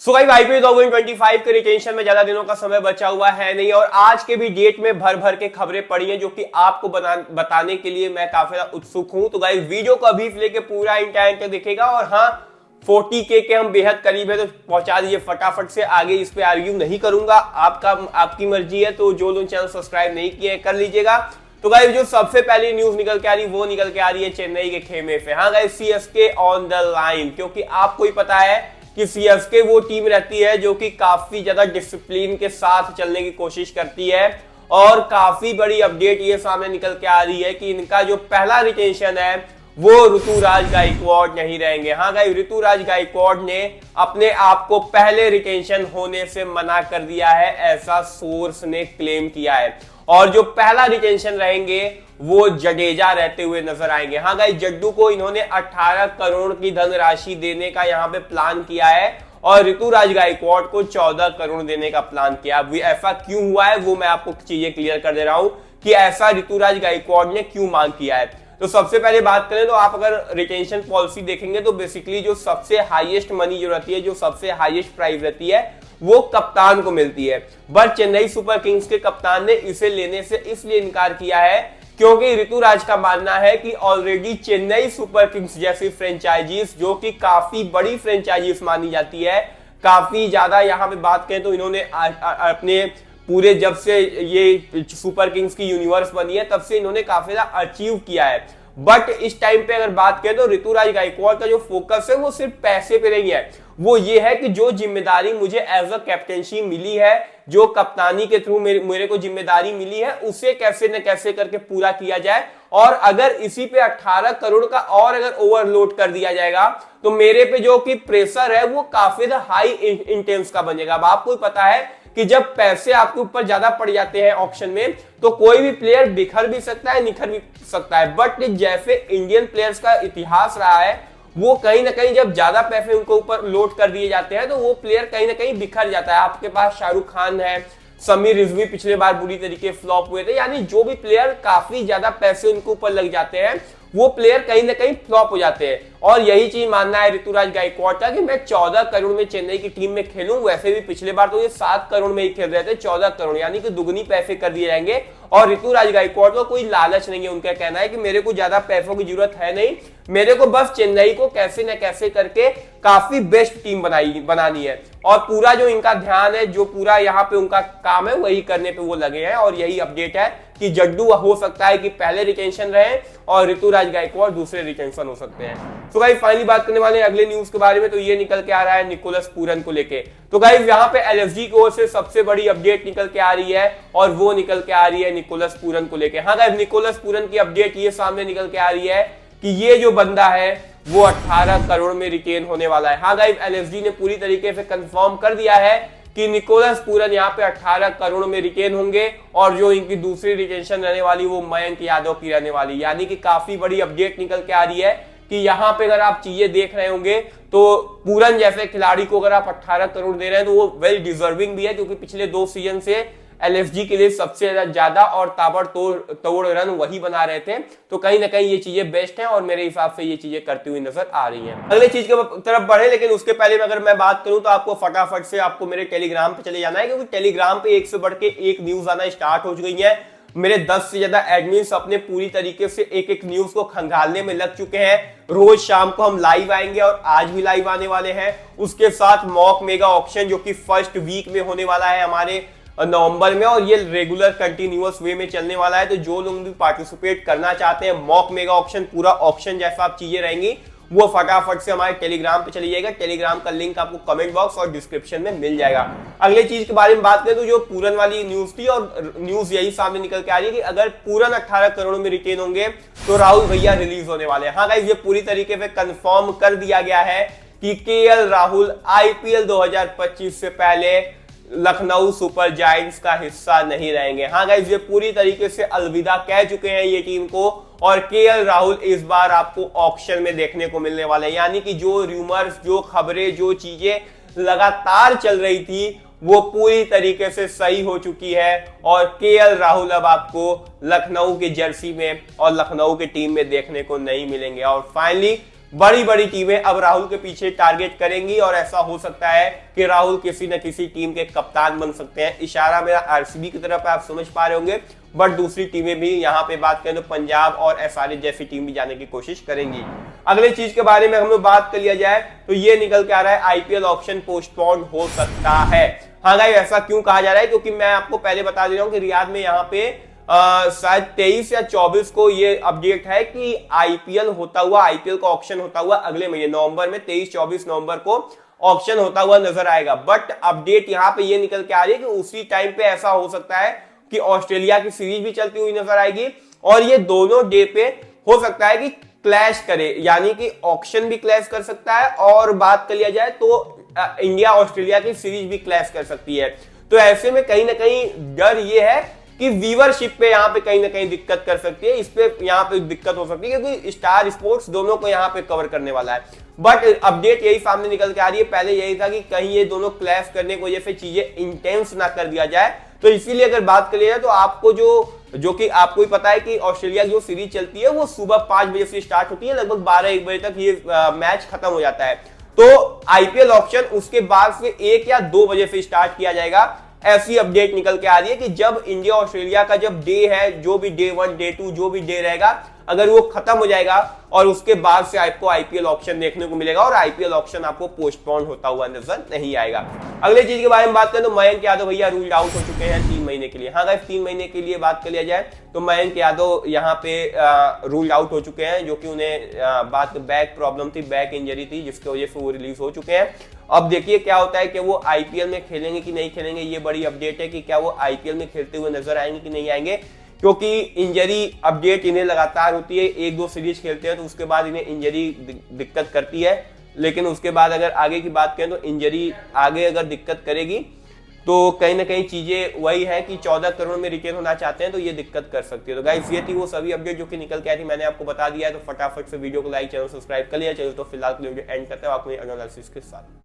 So guys IPL 2025 के retention में ज्यादा दिनों का समय बचा हुआ है नहीं और आज के भी डेट में भर भर के खबरें पड़ी हैं जो कि आपको बताने के लिए मैं काफी ज्यादा उत्सुक हूं। तो गाइस वीडियो को अभी लेके पूरा इंटेंट तक दिखेगा और हाँ 40K के हम बेहद करीब है तो पहुंचा दीजिए फटाफट से। आगे इस पे आर्ग्यू नहीं करूंगा, आपकी मर्जी है। तो जो लोग चैनल सब्सक्राइब नहीं किए कर लीजिएगा। तो गाइस जो सबसे पहली न्यूज निकल के आ रही वो निकल के आ रही है चेन्नई के खेमे पे। हाँ guys CSK on the line, क्योंकि आपको ही पता है कि सीएसके वो टीम रहती है जो कि काफी ज्यादा डिसिप्लिन के साथ चलने की कोशिश करती है और काफी बड़ी अपडेट ये सामने निकल के आ रही है कि इनका जो पहला रिटेंशन है वो ऋतुराज गायकवाड़ नहीं रहेंगे। हाँ गाइस ऋतुराज गायकवाड़ ने अपने आप को पहले रिटेंशन होने से मना कर दिया है, ऐसा सोर्स ने क्लेम किया है। और जो पहला रिटेंशन रहेंगे वो जडेजा रहते हुए नजर आएंगे। हाँ गाइस जड्डू को इन्होंने 18 करोड़ की धनराशि देने का यहाँ पे प्लान किया है और ऋतुराज गायकवाड़ को 14 करोड़ देने का प्लान किया। अब ऐसा क्यों हुआ है वो मैं आपको चीजें क्लियर कर दे रहा हूं कि ऐसा ऋतुराज गायकवाड़ ने क्यों मांग किया है। तो सबसे पहले बात करें तो आप अगर रिटेंशन पॉलिसी देखेंगे तो बेसिकली जो सबसे हाईएस्ट मनी जो रहती है, जो सबसे हाईएस्ट प्राइस रहती है वो कप्तान को मिलती है। बट चेन्नई सुपर किंग्स के कप्तान ने इसे लेने से इसलिए इनकार किया है क्योंकि ऋतुराज का मानना है कि ऑलरेडी चेन्नई सुपर किंग्स जैसी फ्रेंचाइजीज जो कि काफी बड़ी फ्रेंचाइजीज मानी जाती है, काफी ज्यादा यहाँ पे बात करें तो इन्होंने अपने पूरे जब से ये सुपर किंग्स की यूनिवर्स बनी है तब से इन्होंने काफी ज्यादा अचीव किया है। बट इस टाइम पे अगर बात करें तो ऋतुराज गायकवाड़ का जो फोकस है वो सिर्फ पैसे पे नहीं है, वो ये है कि जो जिम्मेदारी मुझे एज अ कैप्टेंसी मिली है, जो कप्तानी के थ्रू मेरे को जिम्मेदारी मिली है, उसे कैसे न कैसे करके पूरा किया जाए। और अगर इसी पे 18 करोड़ का और अगर ओवरलोड कर दिया जाएगा तो मेरे पे जो कि प्रेशर है वो काफी हाई इंटेंस का बनेगा। अब आपको पता है कि जब पैसे आपके ऊपर ज्यादा पड़ जाते हैं ऑक्शन में तो कोई भी प्लेयर बिखर भी सकता है, निखर भी सकता है। बट जैसे इंडियन प्लेयर्स का इतिहास रहा है वो कहीं ना कहीं जब ज्यादा पैसे उनके ऊपर लोड कर दिए जाते हैं तो वो प्लेयर कहीं ना कहीं बिखर जाता है। आपके पास शाहरुख खान है, समीर रिजवी पिछले बार बुरी तरीके फ्लॉप हुए थे, यानी जो भी प्लेयर काफी ज्यादा पैसे उनके ऊपर लग जाते हैं वो प्लेयर कहीं ना कहीं फ्लॉप हो जाते हैं। और यही चीज मानना है ऋतुराज गायकवाड़ का कि मैं 14 करोड़ में चेन्नई की टीम में खेलूं। वैसे भी पिछले बार तो ये 7 करोड़ में ही खेल रहे थे, 14 करोड़ यानी कि दुगनी पैसे कर दिए जाएंगे। और ऋतुराज गायकवाड़ को कोई लालच नहीं है, उनका कहना है कि मेरे को ज्यादा पैसों की जरूरत है नहीं, मेरे को बस चेन्नई को कैसे न कैसे करके काफी बेस्ट टीम बनानी है। और पूरा जो इनका ध्यान है, जो पूरा यहाँ पे उनका काम है वही करने पे वो लगे हैं। और यही अपडेट है कि जड्डू हो सकता है कि पहले रिटेंशन रहे और ऋतुराज गायकवाड़ दूसरे रिटेंशन हो सकते हैं। तो गाइस फाइनली बात करने वाले हैं अगले न्यूज के बारे में। तो ये निकल के आ रहा है निकोलस पूरन को लेके। तो गाइस यहाँ पे एलएसजी की ओर से सबसे बड़ी अपडेट निकल के आ रही है और वो निकल के आ रही है निकोलस पूरन को लेके। हाँ गाइस निकोलस पूरन की अपडेट ये सामने निकल के आ रही है कि ये जो बंदा है वो 18 करोड़ में रिटेन होने वाला है। हाँ गाइस एलएसजी ने पूरी तरीके से कंफर्म कर दिया है कि निकोलस पूरन यहाँ पे 18 करोड़ में रिटेन होंगे और जो इनकी दूसरी रिटेंशन रहने वाली वो मयंक यादव की रहने वाली। यानी कि काफी बड़ी अपडेट निकल के आ रही है कि यहाँ पे अगर आप चीजें देख रहे होंगे तो पूरन जैसे खिलाड़ी को अगर आप 18 करोड़ दे रहे हैं तो वो वेल डिजर्विंग भी है, क्योंकि पिछले 2 सीजन से एलएसजी के लिए सबसे ज्यादा और ताबड़तोड़ रन वही बना रहे थे। तो कहीं ना कहीं ये चीजें बेस्ट हैं और मेरे हिसाब से ये चीजें करती हुई नजर आ रही हैं। अगले चीज की तरफ बढ़े, लेकिन उसके पहले अगर मैं बात करूं तो आपको फटाफट से आपको मेरे टेलीग्राम पे चले जाना है, क्योंकि टेलीग्राम पे एक से बढ़ के एक न्यूज आना स्टार्ट हो गई है। मेरे 10 से ज्यादा एडमिन्स अपने पूरी तरीके से एक एक न्यूज को खंगालने में लग चुके हैं। रोज शाम को हम लाइव आएंगे और आज भी लाइव आने वाले हैं। उसके साथ मॉक मेगा ऑक्शन जो कि फर्स्ट वीक में होने वाला है हमारे नवंबर में और ये रेगुलर कंटिन्यूअस वे में चलने वाला है। तो जो लोग भी पार्टिसिपेट करना चाहते हैं मॉक मेगा ऑक्शन, पूरा ऑक्शन जैसा आप चीजें रहेंगी, वो फटाफट से हमारे टेलीग्राम पे चली जाएगा। टेलीग्राम का लिंक आपको कमेंट बॉक्स और डिस्क्रिप्शन में मिल जाएगा। अगले चीज के बारे में बात करें तो जो पूरन वाली न्यूज थी और न्यूज यही सामने निकल के आ रही है कि अगर पूरन 18 करोड़ में रिटेन होंगे तो राहुल भैया रिलीज होने वाले हैं। हाँ गाइस ये पूरी तरीके से कंफर्म कर दिया गया है कि केएल राहुल आईपीएल 2025 से पहले लखनऊ सुपर जायंट्स का हिस्सा नहीं रहेंगे। हाँ गाइस ये पूरी तरीके से अलविदा कह चुके हैं ये टीम को और केएल राहुल इस बार आपको ऑक्शन में देखने को मिलने वाले हैं। यानी कि जो रूमर्स, जो खबरें, जो चीजें लगातार चल रही थी वो पूरी तरीके से सही हो चुकी है और केएल राहुल अब आपको लखनऊ के जर्सी में और लखनऊ की टीम में देखने को नहीं मिलेंगे। और फाइनली बड़ी बड़ी टीमें अब राहुल के पीछे टारगेट करेंगी और ऐसा हो सकता है कि राहुल किसी न किसी टीम के कप्तान बन सकते हैं। इशारा मेरा आरसीबी की तरफ आप समझ पा रहे होंगे, बट दूसरी टीमें भी यहाँ पे बात करें तो पंजाब और एसआरएच जैसी टीम भी जाने की कोशिश करेंगी। अगले चीज के बारे में हम लोग बात कर लिया जाए तो ये निकल के आ रहा है आईपीएल ऑक्शन पोस्टपोन हो सकता है। हाँ गाइस, ऐसा क्यों कहा जा रहा है? क्योंकि मैं आपको पहले बता दे रहा हूँ कि रियाद में यहाँ पे शायद 23 या 24 को ये अपडेट है कि आईपीएल का ऑक्शन होता हुआ अगले महीने नवंबर में 23-24 नवंबर को ऑक्शन होता हुआ नजर आएगा। बट अपडेट यहाँ पे ये निकल के आ रही है कि उसी टाइम पे ऐसा हो सकता है कि ऑस्ट्रेलिया की सीरीज भी चलती हुई नजर आएगी और ये दोनों डे पे हो सकता है कि क्लैश करे, यानी कि ऑक्शन भी क्लैश कर सकता है और बात कर लिया जाए तो इंडिया ऑस्ट्रेलिया की सीरीज भी क्लैश कर सकती है। तो ऐसे में कहीं ना कहीं डर ये है कि व्यूअरशिप पे यहाँ पे कहीं ना कहीं दिक्कत कर सकती है, इस पे यहाँ पे दिक्कत हो सकती है क्योंकि स्टार स्पोर्ट्स दोनों को यहाँ पे कवर करने वाला है। बट अपडेट यही सामने निकल के आ रही है, पहले यही था कि कहीं ये दोनों क्लैश करने की वजह से चीजें इंटेंस ना कर दिया जाए। तो इसीलिए अगर बात कर लिया जाए तो आपको जो कि आपको ही पता है कि ऑस्ट्रेलिया की जो सीरीज चलती है वो सुबह 5 बजे से स्टार्ट होती है, लगभग 12-1 बजे तक ये मैच खत्म हो जाता है। तो आईपीएल ऑक्शन उसके बाद से 1 या 2 बजे से स्टार्ट किया जाएगा। ऐसी अपडेट निकल के आ रही है कि जब इंडिया ऑस्ट्रेलिया का जब डे है, जो भी डे 1 डे 2 जो भी डे रहेगा, अगर वो खत्म हो जाएगा और उसके बाद से आपको आईपीएल ऑक्शन देखने को मिलेगा और आईपीएल ऑक्शन आपको पोस्टपोन होता हुआ नजर नहीं आएगा। अगले चीज के बारे में बात करें तो मयंक यादव भैया रूल्ड आउट हो चुके हैं 3 महीने के लिए। हाँ गाइस, 3 महीने के लिए बात कर लिया जाए तो मयंक यादव यहाँ पे रूल्ड आउट हो चुके हैं, जो कि उन्हें बैक प्रॉब्लम थी, बैक इंजरी थी, जिसकी वजह से वो रिलीज हो चुके हैं। अब देखिए क्या होता है कि वो आईपीएल में खेलेंगे कि नहीं खेलेंगे, ये बड़ी अपडेट है कि क्या वो आईपीएल में खेलते हुए नजर आएंगे कि नहीं आएंगे, क्योंकि इंजरी अपडेट इन्हें लगातार होती है। 1-2 सीरीज खेलते हैं तो उसके बाद इन्हें इंजरी दिक्कत करती है, लेकिन उसके बाद अगर आगे की बात करें तो इंजरी आगे अगर दिक्कत करेगी तो कहीं ना कहीं चीजें वही है कि 14 करोड़ में रिटेन होना चाहते हैं तो ये दिक्कत कर सकती है। तो गाइस, ये थी वो सभी अपडेट जो कि निकल के आई थी, मैंने आपको बता दिया है। तो फटाफट से वीडियो को लाइक, चैनल सब्सक्राइब कर लिया। चलो तो फिलहाल वीडियो एंड करते हैं अपने एनालिसिस के साथ।